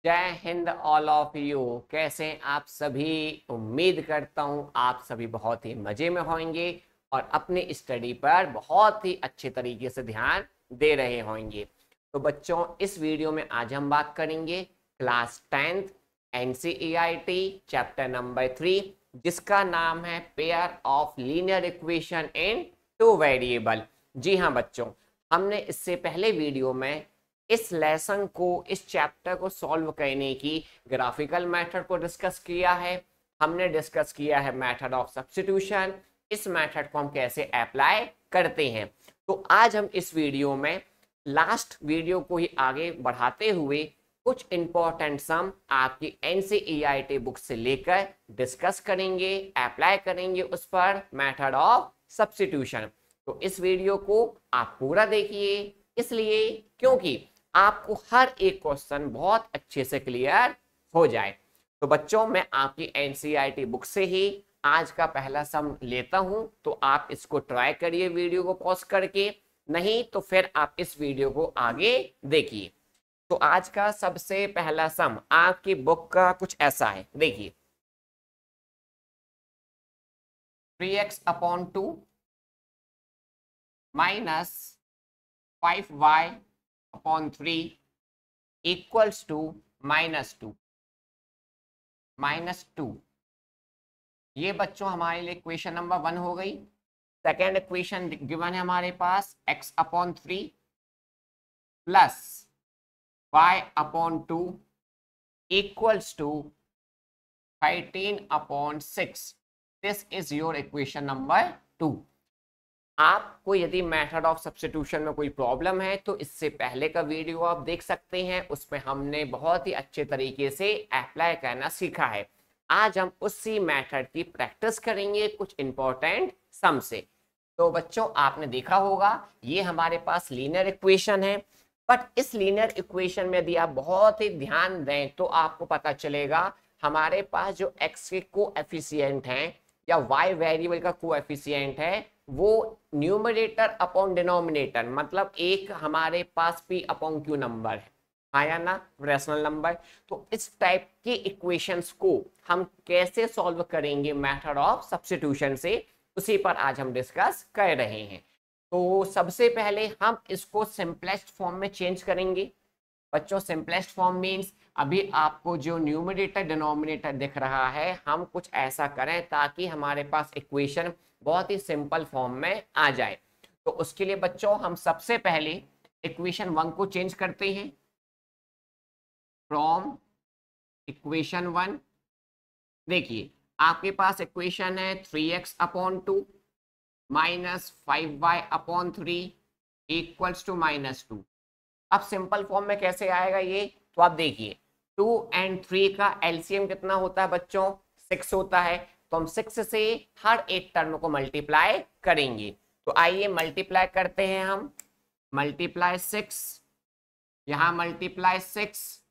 जय Hind all of you. कैसे हैं आप सभी? उम्मीद करता हूं आप सभी बहुत ही मजे में होंगे और अपने स्टडी पर बहुत ही अच्छे तरीके से ध्यान दे रहे होंगे। तो बच्चों, इस वीडियो में आज हम बात करेंगे class 10th NCERT chapter number 3, जिसका नाम है pair of linear equation in two variable. जी हाँ बच्चों, हमने इससे पहले वीडियो में इस लेसन को, इस चैप्टर को सॉल्व करने की ग्राफिकल मेथड को डिस्कस किया है। हमने डिस्कस किया है मेथड ऑफ सब्स्टिट्यूशन। इस मेथड को हम कैसे अप्लाई करते हैं। तो आज हम इस वीडियो में लास्ट वीडियो को ही आगे बढ़ाते हुए कुछ इंपॉर्टेंट सम आपकी एनसीईआरटी बुक से लेकर डिस्कस करेंगे, अप्लाई करेंगे उस पर मेथड ऑफ सब्स्टिट्यूशन। तो इस वीडियो को आप पूरा देखिए, इसलिए क्योंकि आपको हर एक क्वेश्चन बहुत अच्छे से क्लियर हो जाए। तो बच्चों, मैं आपकी एनसीईआरटी बुक से ही आज का पहला सम लेता हूं, तो आप इसको ट्राई करिए वीडियो को पॉज करके, नहीं तो फिर आप इस वीडियो को आगे देखिए। तो आज का सबसे पहला सम आपकी बुक का कुछ ऐसा है, देखिए 3x/2 minus 5y/3 equals to -2। ये बच्चों हमारे लिए इक्वेशन नंबर 1 हो गई। सेकेंड इक्वेशन गिवन है हमारे पास x/3 plus y/2 equals to 13/6। This is your equation number 2। आपको यदि मेथड ऑफ सब्स्टिट्यूशन में कोई प्रॉब्लम है तो इससे पहले का वीडियो आप देख सकते हैं, उसमें हमने बहुत ही अच्छे तरीके से अप्लाई करना सीखा है। आज हम उसी मेथड की प्रैक्टिस करेंगे कुछ इंपॉर्टेंट सम से। तो बच्चों, आपने देखा होगा ये हमारे पास लीनियर इक्वेशन है, बट इस लीनियर इक्वेशन में यदि आप बहुत ही ध्यान दें तो आपको पता चलेगा हमारे पास जो x के कोएफिशिएंट हैं या y वेरिएबल का कोएफिशिएंट है वो न्यूमरेटर अपॉन डिनोमिनेटर, मतलब एक हमारे पास p/q नंबर है, हाँ या ना, रेशनल नंबर। तो इस टाइप की इक्वेशंस को हम कैसे सॉल्व करेंगे मेथड ऑफ सब्स्टिट्यूशन से, उसी पर आज हम डिस्कस कर रहे हैं। तो सबसे पहले हम इसको सिंपलेस्ट फॉर्म में चेंज करेंगे। बच्चों, सिंपलेस्ट फॉर्म मीन्स अभी आपको जो न्यूमरेटर डिनोमिनेटर दिख रहा है, हम कुछ ऐसा करें ताकि हमारे पास इक्वेशन बहुत ही सिंपल फॉर्म में आ जाए। तो उसके लिए बच्चों हम सबसे पहले इक्वेशन 1 को चेंज करते हैं। फ्रॉम इक्वेशन 1, देखिए आपके पास इक्वेशन है 3x/2 minus 5y/3 equals to -2। अब सिंपल फॉर्म में कैसे आएगा ये, तो आप देखिए 2 और 3 का एलसीएम कितना होता है बच्चों, 6 होता है। तो हम 6 से हर एक टर्म को मल्टीप्लाई करेंगे। तो आइए मल्टीप्लाई करते हैं हम। मल्टीप्लाई 6, यहाँ मल्टीप्लाई 6,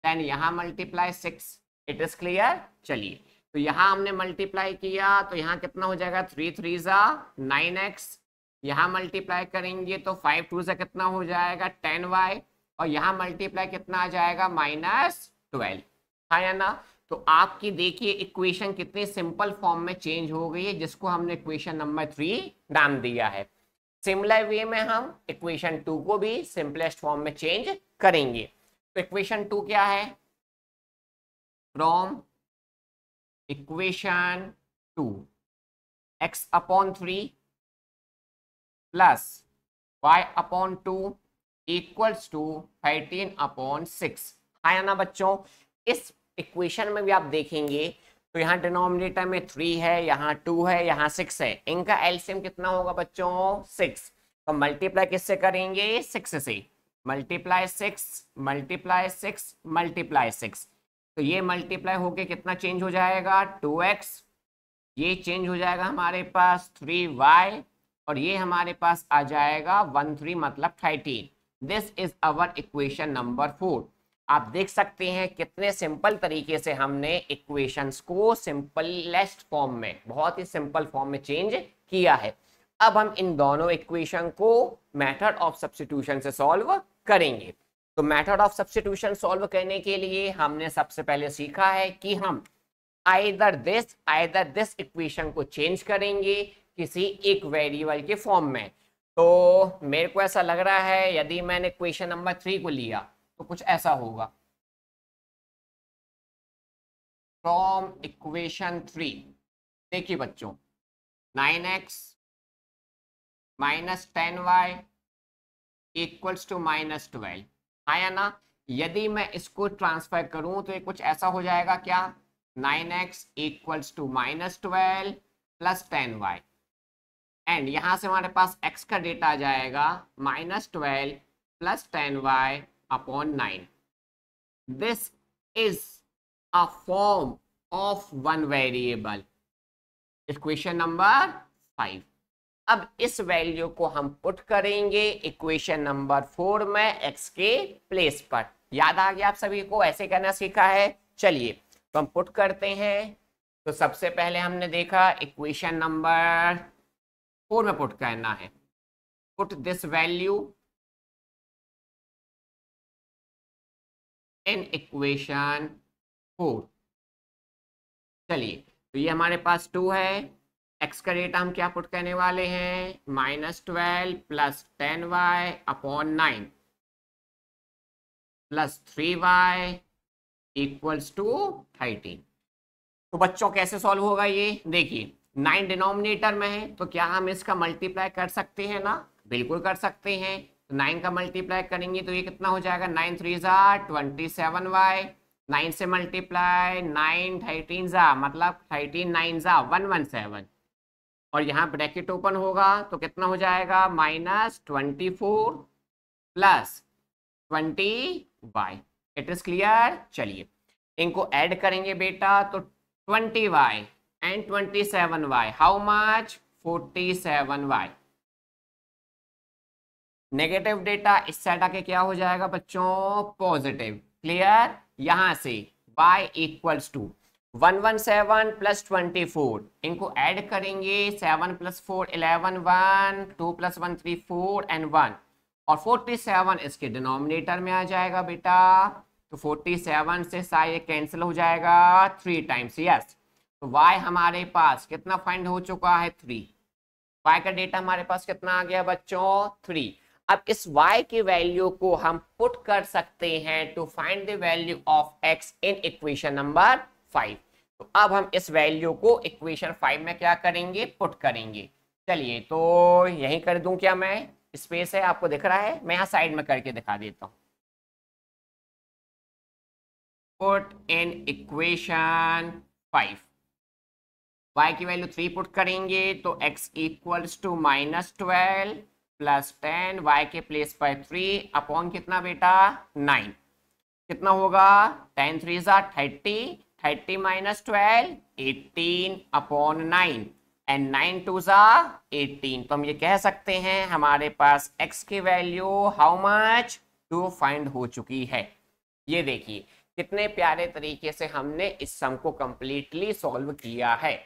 देन यहाँ मल्टीप्लाई 6। It is clear. चलिए, तो यहाँ हमने मल्टीप्लाई किया तो यहाँ कितना हो जाएगा, 3 3 9x। यहाँ मल्टीप्लाई करेंगे तो 5 2 से कितना हो जाएगा, 10y। और यहाँ मल्टीप्लाई कितना आ जाएगा, -12, हाँ या ना। तो आपकी देखिए इक्वेशन कितनी सिंपल फॉर्म में चेंज हो गई है, जिसको हमने इक्वेशन नंबर 3 नाम दिया है। सिमिलर वे में हम इक्वेशन 2 को भी सिंपलेस्ट फॉर्म में चेंज करेंगे। तो इक्वेशन 2 क्या है, from equation 2 x/3 plus y/2 equals to 13/6, हाँ या ना बच्चों। इस इक्वेशन में भी आप देखेंगे तो यहाँ डिनोमिनेटर में 3 है, यहाँ 2 है, यहाँ 6 है। इनका एलसीएम कितना होगा बच्चों, 6। तो मल्टीप्लाई किससे करेंगे, 6 से। Multiply 6 multiply 6 multiply 6। तो ये मल्टीप्लाई होके कितना चेंज हो जाएगा, 2x। ये चेंज हो जाएगा हमारे पास 3y, और ये हमारे पास आ जाएगा 13 मतलब 13। This is our equation number 4। आप देख सकते हैं कितने सिंपल तरीके से हमने इक्वेशंस को सिंपलेस्ट फॉर्म में, बहुत ही सिंपल फॉर्म में चेंज किया है। अब हम इन दोनों इक्वेशन को मेथड ऑफ सब्स्टिट्यूशन से सॉल्व करेंगे। तो मेथड ऑफ सब्स्टिट्यूशन सॉल्व करने के लिए हमने सबसे पहले सीखा है कि हम आइदर दिस इक्वेशन को चेंज करेंगे किसी एक वेरिएबल के फॉर्म में। तो मेरे को ऐसा लग रहा है यदि मैंने इक्वेशन नंबर 3 को लिया तो कुछ ऐसा होगा। फ्रॉम इक्वेशन 3 देखिए बच्चों, 9x minus 10y equals to minus 12 आया ना। यदि मैं इसको ट्रांसफर करूं तो ये कुछ ऐसा हो जाएगा क्या, 9x equals to minus 12 plus 10y, and यहां से हमारे पास x का डेटा आ जाएगा minus 12 plus 10y upon 9। This is a form of one variable, equation number 5। अब इस वैल्यू को हम पुट करेंगे इक्वेशन नंबर 4 में x के प्लेस पर। याद आ गया आप सभी को, ऐसे करना सीखा है। चलिए तो हम पुट करते हैं। तो सबसे पहले हमने देखा इक्वेशन नंबर 4 में पुट करना है। Put this value in equation 4। चलिए तो ये हमारे पास 2 है, x का डेटा हम क्या पुट करने वाले हैं, minus 12 plus 10y upon 9 plus 3y equals to 13। तो बच्चों कैसे सॉल्व होगा ये, देखिए 9 डिनोमिनेटर में है तो क्या हम इसका मल्टीप्लाई कर सकते हैं ना, बिल्कुल कर सकते हैं। तो 9 का मल्टीप्लाई करेंगे तो ये कितना हो जाएगा, 9 3 जा 27y, 9 से मल्टीप्लाई 9 13 जा मतलब 13 9 जा 117, और यहाँ ब्रैकेट ओपन होगा तो कितना हो जाएगा, minus 24 plus 20y। It is clear. चलिए इनको ऐड करेंगे बेटा, तो 20y and 27y how much, 47y। Negative data इस साइड आके क्या हो जाएगा बच्चों, पॉजिटिव। क्लियर। यहां से y इक्वल्स टू 117 प्लस 24, इनको ऐड करेंगे 7 प्लस 4 11 1 2 प्लस 1 3 4 एंड 1, और 47 इसके डिनोमिनेटर में आ जाएगा बेटा। तो 47 से सारे कैंसिल हो जाएगा 3 टाइम्स, यस। तो y हमारे पास कितना फाइंड हो चुका है, 3। y का डेटा हमारे पास कितना आ गया बच्चों, 3। अब इस y की वैल्यू को हम पुट कर सकते हैं to find the value of x in equation number 5। तो अब हम इस वैल्यू को इक्वेशन 5 में क्या करेंगे, पुट करेंगे। चलिए तो यही कर दूं क्या मैं, स्पेस है आपको दिख रहा है, मैं यहाँ साइड में करके दिखा देता हूं। पुट इन इक्वेशन 5, y की वैल्यू 3 पुट करेंगे तो x equals to minus 12 plus 10, y के प्लेस पर 3 अपॉन कितना बेटा, 9। कितना होगा, 10 3 जा 30, 30 माइनस 12 18 अपॉन 9 एंड 9 2 जा 18। तो हम ये कह सकते हैं हमारे पास x की वैल्यू हाउ मच, 2 फाइंड हो चुकी है। ये देखिए कितने प्यारे तरीके से हमने इस सम को कंप्लीटली सॉल्व किया है।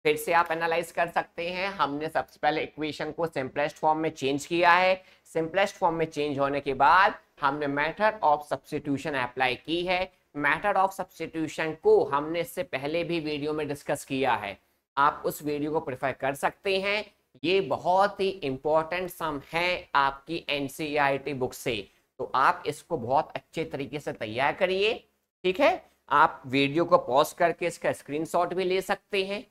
फिर से आप एनालाइज कर सकते हैं, हमने सबसे पहले इक्वेशन को सिंपलेस्ट फॉर्म में चेंज किया है। सिंपलेस्ट फॉर्म में चेंज होने के बाद हमने मेथड ऑफ सब्स्टिट्यूशन अप्लाई की है। मेथड ऑफ सब्स्टिट्यूशन को हमने इससे पहले भी वीडियो में डिस्कस किया है, आप उस वीडियो को प्रेफर कर सकते हैं। ये बहुत ही इंपॉर्टेंट सम है आपकी एनसीईआरटी बुक से, तो आप इसको बहुत अच्छे तरीके से तैयार करिए। ठीक है, आप वीडियो को पॉज करके इसका स्क्रीनशॉट भी ले सकते हैं।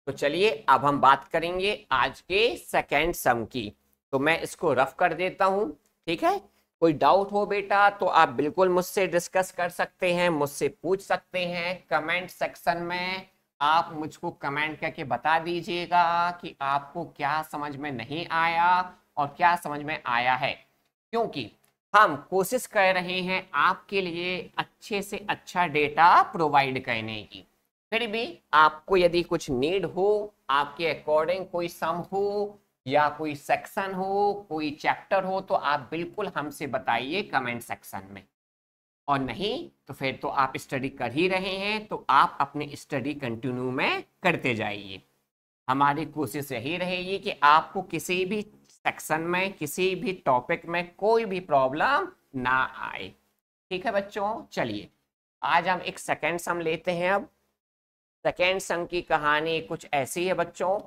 तो चलिए अब हम बात करेंगे आज के सेकेंड सम की। तो मैं इसको रफ कर देता हूं, ठीक है। कोई डाउट हो बेटा तो आप बिल्कुल मुझसे डिस्कस कर सकते हैं, मुझसे पूछ सकते हैं कमेंट सेक्शन में। आप मुझको कमेंट करके बता दीजिएगा कि आपको क्या समझ में नहीं आया और क्या समझ में आया है, क्योंकि हम कोशिश कर रहे हैं आपके लिए अच्छे से अच्छा डेटा प्रोवाइड करने की। फिर भी आपको यदि कुछ नीड हो, आपके अकॉर्डिंग कोई सम हो या कोई सेक्शन हो, कोई चैप्टर हो, तो आप बिल्कुल हमसे बताइए कमेंट सेक्शन में। और नहीं तो फिर तो आप स्टडी कर ही रहे हैं तो आप अपनी स्टडी कंटिन्यू में करते जाइए। हमारी कोशिश यही रहेगी कि आपको किसी भी सेक्शन में किसी भी टॉपिक में कोई भी प्रॉब्लम ना आए। ठीक है बच्चों, चलिए आज हम एक सेकेंड सम लेते हैं। अब सेकेंड सम की कहानी कुछ ऐसी है बच्चों,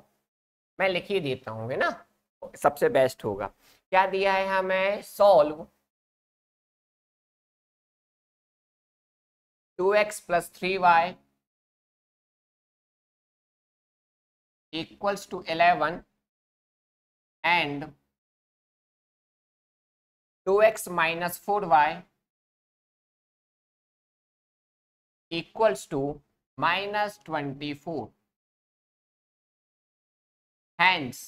मैं लिख ही देता हूँ, है ना, सबसे बेस्ट होगा। क्या दिया है हमें? Solve 2x + 3y equals to 11 and 2x - 4y equals to -24. Hence,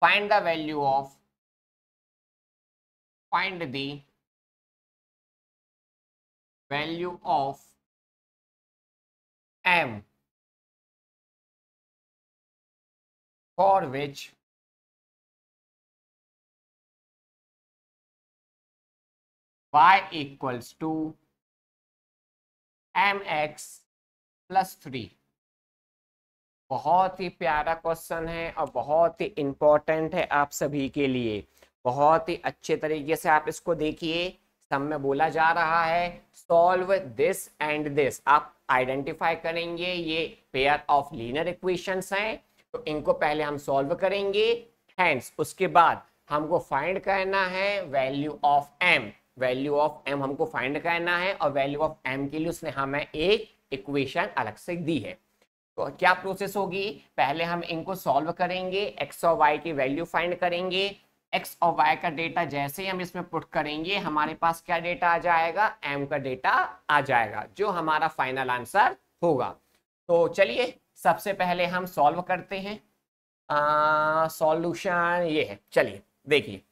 find the value of m for which y equals to mx + 3। बहुत ही प्यारा क्वेश्चन है और बहुत ही इंपॉर्टेंट है आप सभी के लिए। बहुत ही अच्छे तरीके से आप इसको देखिए। सब में बोला जा रहा है सॉल्व दिस एंड दिस। आप आइडेंटिफाई करेंगे ये पेयर ऑफ लीनियर इक्वेशंस हैं, तो इनको पहले हम सॉल्व करेंगे। हैंस उसके बाद हमको फाइंड करना है value of m। Value of m हमको फाइंड करना है और वैल्यू ऑफ m के लिए उसने हमें एक इक्वेशन अलग से दी है। तो क्या प्रोसेस होगी? पहले हम इनको सॉल्व करेंगे, x और y की वैल्यू फाइंड करेंगे। x और y का डेटा जैसे ही हम इसमें पुट करेंगे हमारे पास क्या डेटा आ जाएगा? m का डेटा आ जाएगा, जो हमारा फाइनल आंसर होगा। तो चलिए सबसे पहले हम सॉल्व करते हैं। सॉल्यूशन ये है, चलिए देखिए।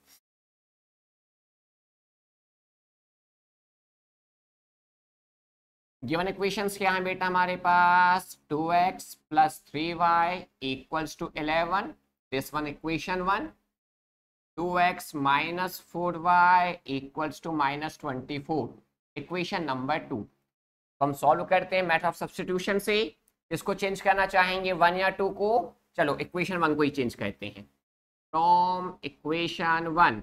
गिवन इक्वेशंस क्या है बेटा हमारे पास? 2x + 3y equals to 11, this one equation 1। 2x - 4y equals to -24, equation number 2। तो हम सॉल्व करते हैं मेथड ऑफ सब्स्टिट्यूशन से। इसको चेंज करना चाहेंगे 1 या 2 को? चलो इक्वेशन 1 को ही चेंज करते हैं। From equation 1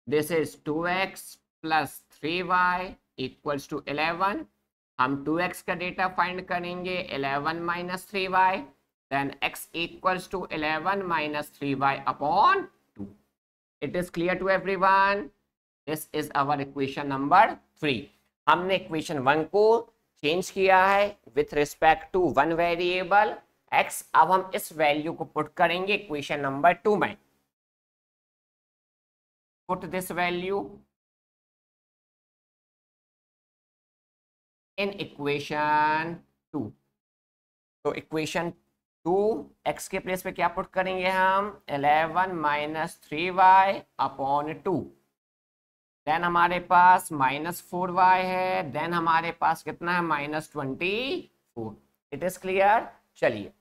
this is 2x + 3y equals to 11। हम 2x का डेटा फाइंड करेंगे 11 - 3y, then x equals to 11 - 3y upon 2। It is clear to everyone? This is our equation number 3। हमने इक्वेशन 1 को change किया है with respect to one variable x। अब हम इस वैल्यू को पुट करेंगे इक्वेशन नंबर 2 में। Put this value in equation 2। तो इक्वेशन 2 x के प्लेस पे क्या पुट करेंगे हम? 11 - 3y अपॉन 2। देन हमारे पास -4y है, देन हमारे पास कितना है? -24। It is clear? चलिए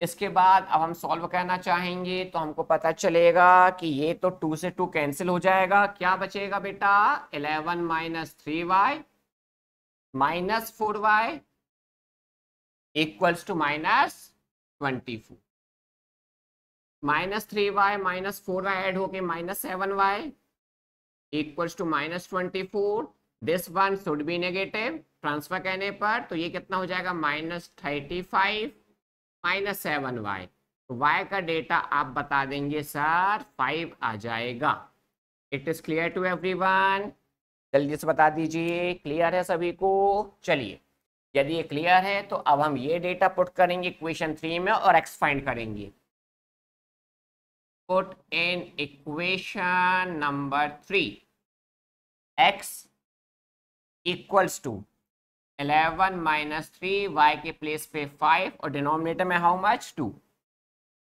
इसके बाद अब हम सॉल्व करना चाहेंगे तो हमको पता चलेगा कि ये तो 2 से 2 कैंसिल हो जाएगा। क्या बचेगा बेटा? 11 - 3y -4y equals to -24। -3y - 4y add होके -7y equals to -24। This one should be negative, transfer करने पर तो ये कितना हो जाएगा? -35 - 7y। तो y का डेटा आप बता देंगे सर 5 आ जाएगा। It is clear to everyone? जल्दी से बता दीजिए क्लियर है सभी को? चलिए यदि ये क्लियर है तो अब हम ये डेटा पुट करेंगे इक्वेशन 3 में और x फाइंड करेंगे। Put in equation number 3 x equals to 11 - 3, y के प्लेस पे 5 और डिनोमिनेटर में हाउ मच? 2।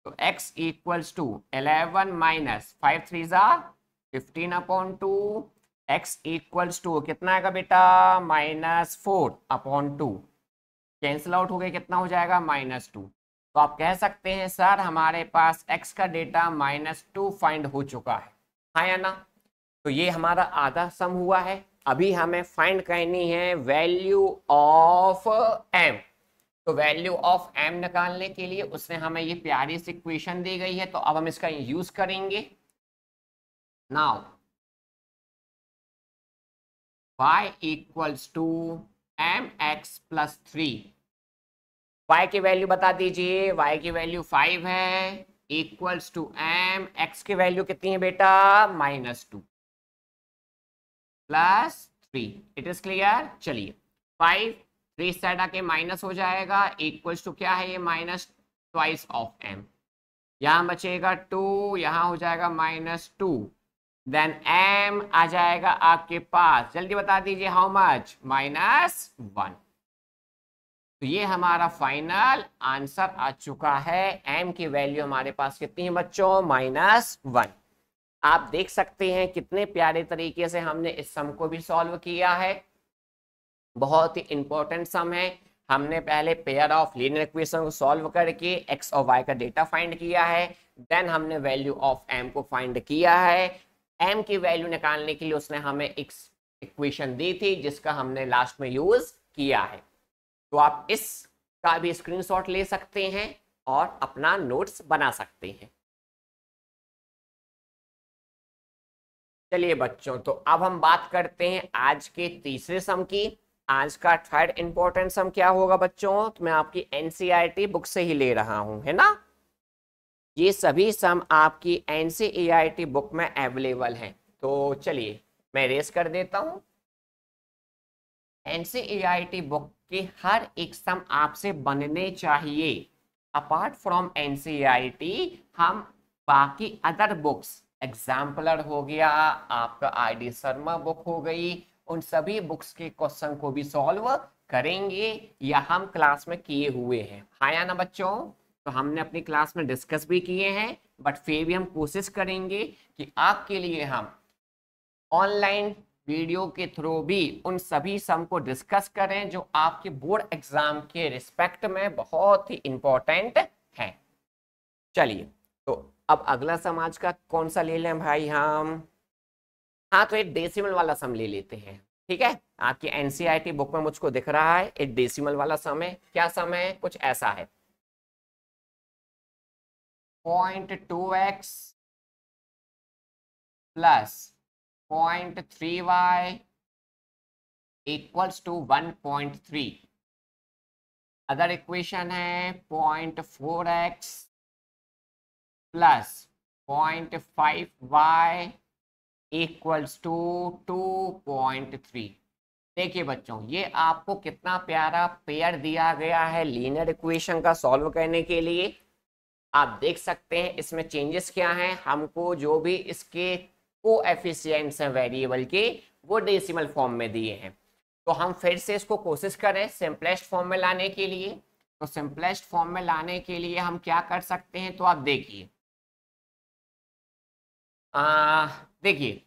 तो x equals to 11 - 5 3 15 upon 2। x equals to कितना आएगा बेटा? -4 अपॉन 2। कैंसिल आउट हो गए, कितना हो जाएगा? -2। तो आप कह सकते हैं सर हमारे पास x का डेटा -2 फाइंड हो चुका है, हाँ या ना? तो ये हमारा आधा सम हुआ है। अभी हमें फाइंड करनी है वैल्यू ऑफ m। तो वैल्यू ऑफ m निकालने के लिए उसने हमें ये प्यारी सी इक्वेशन दी गई है, तो अब हम इसका यूज करेंगे। Now y equals to mx plus 3। y की वैल्यू बता दीजिए, y की वैल्यू 5 है, इक्वल्स टू m, x की वैल्यू कितनी है बेटा, -2 प्लस 3। It is clear. चलिए 5 3 साइड आके माइनस हो जाएगा, इक्वल्स टू क्या है ये, माइनस ट्वाइस ऑफ m। यहाँ बचेगा 2, यहाँ हो जाएगा -2, देन m आ जाएगा आपके पास, जल्दी बता दीजिए हाउ मच, -1। तो ये हमारा फाइनल आंसर आ चुका है। m की वैल्यू हमारे पास कितनी है बच्चों, -1। आप देख सकते हैं कितने प्यारे तरीके से हमने इस सम को भी सॉल्व किया है। बहुत ही इंपॉर्टेंट सम है। हमने पहले पेयर ऑफ लीनियर इक्वेशन को सॉल्व करके x और y का डेटा फाइंड किया है, देन हमने वैल्यू ऑफ m को फाइंड किया है। m की वैल्यू निकालने के लिए उसने हमें एक इक्वेशन दी थी जिसका हमने लास्ट में यूज किया है। तो आप इस का भी स्क्रीनशॉट ले सकते हैं और अपना नोट्स बना सकते हैं। चलिए बच्चों, तो अब हम बात करते हैं आज के तीसरे सम की। आज का थर्ड इंपॉर्टेंट सम क्या होगा बच्चों, तो मैं आपकी एनसीईआरटी बुक से ही ले रहा हूं, है ना। ये सभी सम आपकी एनसीईआरटी बुक में अवेलेबल हैं। तो चलिए मैं रेस कर देता हूं। एनसीईआरटी बुक के हर एक सम आपसे बनने चाहिए। अपार्ट फ्रॉम एनसीईआरटी हम बाकी अदर बुक्स, एग्जाम्पलर हो गया, आपका आईडी शर्मा बुक हो गई, उन सभी बुक्स के क्वेश्चन को भी सॉल्व करेंगे या हम क्लास में किए हुए हैं। हाँ या ना बच्चों, तो हमने अपनी क्लास में डिस्कस भी किए हैं, बट फिर भी हम कोशिश करेंगे कि आपके लिए हम ऑनलाइन वीडियो के थ्रू भी उन सभी सम को डिस्कस करें जो आपके बोर्ड एग्जाम के रिस्पेक्ट में बहुत ही इंपॉर्टेंट है। चलिए, तो अब अगला सम आज का कौन सा ले लें भाई हम, हाँ तो एक डेसिमल वाला सम ले लेते हैं। ठीक है, आपकी एनसीईआरटी बुक में मुझको दिख रहा है एक डेसिमल वाला सम है। क्या सम है, कुछ ऐसा है, 0.2x plus 0.3y equals to 1.3। Other equation है 0.4x plus 0.5y equals to 2.3। देखिए बच्चों, ये आपको कितना प्यारा पेयर दिया गया है लीनियर इक्वेशन का सॉल्व करने के लिए। आप देख सकते हैं इसमें चेंजेस क्या हैं, हमको जो भी इसके कोएफिशिएंट्स हैं वेरिएबल के वो डेसिमल फॉर्म में दिए हैं। तो हम फिर से इसको कोशिश करें सिंपलेस्ट फॉर्म में लाने के लिए। तो सिंपलेस्ट फॉर्म में लाने के लिए हम क्या कर सकते हैं, तो आप देखिए, देखिए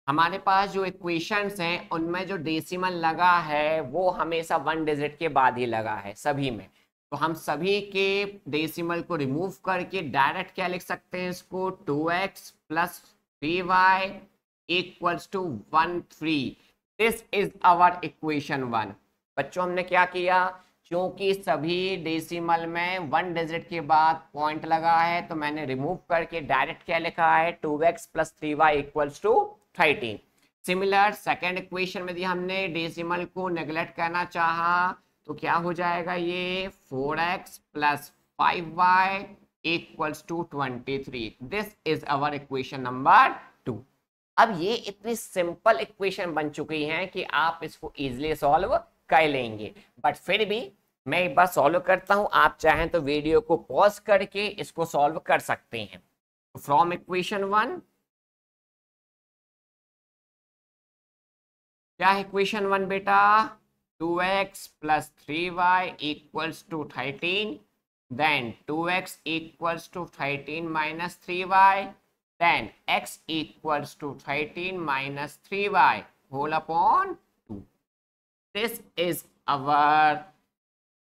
हमारे पास जो इक्वेशंस हैं उनमें जो डेसिमल लगा है वो हमेशा 1 डिजिट के बाद ही लगा है सभी में। तो हम सभी के डेसिमल को रिमूव करके डायरेक्ट क्या लिख सकते हैं इसको, 2x plus 3y equals to 13। This is our equation 1। बच्चों हमने क्या किया, क्योंकि सभी डेसिमल में 1 डिजिट के बाद पॉइंट लगा है तो मैंने रिमूव करके डायरेक्ट क्या लिखा है, 2x plus 3y equals to 13। Similar second equation में भी हमने डेसिमल को नेग्लेक्ट करना चाहा तो क्या हो जाएगा, ये 4x plus 5y equals to 23। This is our equation number 2। अब ये इतनी सिंपल इक्वेशन बन चुकी है कि आप इसको इजीली सॉल्व कर लेंगे, बट फिर भी मैं एक बार सॉल्व करता हूं, आप चाहें तो वीडियो को पॉज करके इसको सॉल्व कर सकते हैं। फ्रॉम इक्वेशन 1, क्या है इक्वेशन 1 बेटा, 2x plus 3y equals to 13, then 2x equals to 13 minus 3y, then x equals to 13 minus 3y whole upon 2. This is our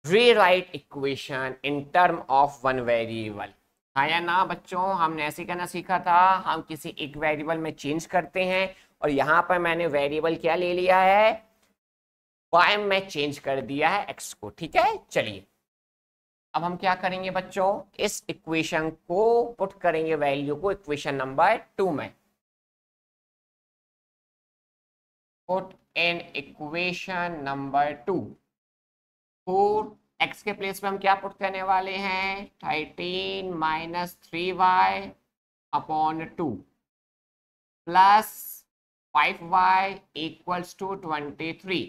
rewrite equation in term of one variable. हाँ या ना बच्चों, हमने ऐसे करना सीखा था, हम किसी एक वेरिएबल में चेंज करते हैं और यहाँ पर मैंने वेरिएबल क्या ले लिया है, y में चेंज कर दिया है x को। ठीक है, चलिए अब हम क्या करेंगे बच्चों, इस इक्वेशन को पुट करेंगे वैल्यू को इक्वेशन नंबर 2 में। Put in equation number 2। तो एक्स के प्लेस पे हम क्या पुट करने वाले हैं, 13 minus 3y upon 2 plus 5y equals to 23।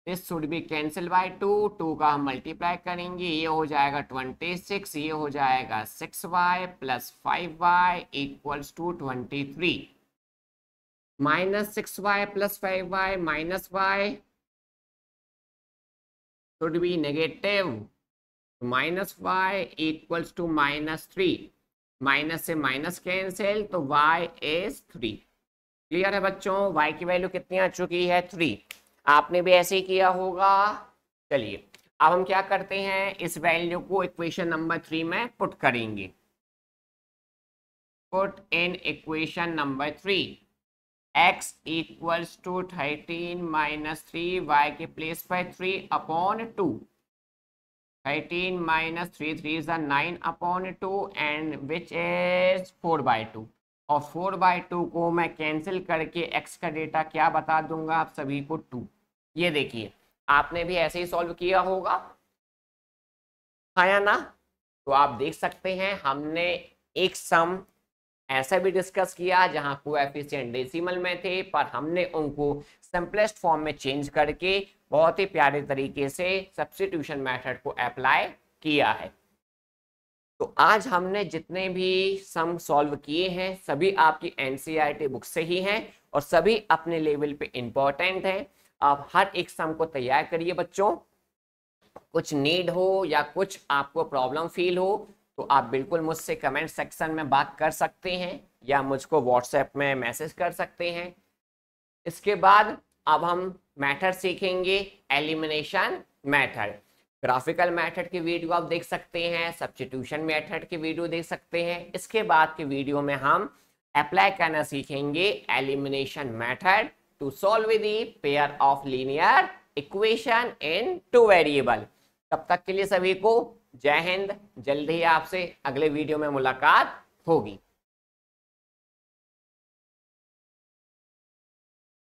This should be cancel by 2, 2 का हम मल्टीप्लाई करेंगे, ये हो जाएगा 26, ये हो जाएगा 6y plus 5y equals to 23। Minus 6y plus 5y minus y should be negative, minus y equals to -3। Minus से माइनस कैंसिल, तो y इज 3। क्लियर है बच्चों, y की वैल्यू कितनी आ चुकी है, 3। आपने भी ऐसे ही किया होगा। चलिए अब हम क्या करते हैं, इस वैल्यू को इक्वेशन नंबर 3 में पुट करेंगे। Put in equation number 3, x equals to 13 minus 3, y के प्लेस पर 3 upon 2। 13 minus 3, 3 is 9 upon 2 and which is 4/2। और 4/2 को मैं कैंसिल करके x का डेटा क्या बता दूंगा आप सभी को, 2। ये देखिए आपने भी ऐसे ही सॉल्व किया होगा, हाँ या ना। तो आप देख सकते हैं हमने एक सम ऐसा भी डिस्कस किया जहां कोएफिशिएंट डेसिमल में थे, पर हमने उनको सिंपलेस्ट फॉर्म में चेंज करके बहुत ही प्यारे तरीके से सब्स्टिट्यूशन मेथड को अप्लाई किया है। तो आज हमने जितने भी सम सॉल्व किए हैं सभी आपकी एनसीईआरटी बुक से ही हैं और सभी अपने लेवल पे इंपॉर्टेंट हैं। आप हर एक सम को तैयार करिए बच्चों। कुछ नीड हो या कुछ आपको प्रॉब्लम फील हो तो आप बिल्कुल मुझसे कमेंट सेक्शन में बात कर सकते हैं या मुझको व्हाट्सएप में मैसेज कर सकते हैं। इसके बाद अब हम मेथड सीखेंगे, एलिमिनेशन मेथड। ग्राफिकल मेथड की वीडियो आप देख सकते हैं, सब्स्टिट्यूशन मेथड की वीडियो देख सकते हैं। इसके बाद के वीडियो में हम अप्लाई करना सीखेंगे elimination method to solve the pair of linear equation in 2 variable. तब तक के लिए सभी को जय हिंद। जल्दी ही आपसे अगले वीडियो में मुलाकात होगी।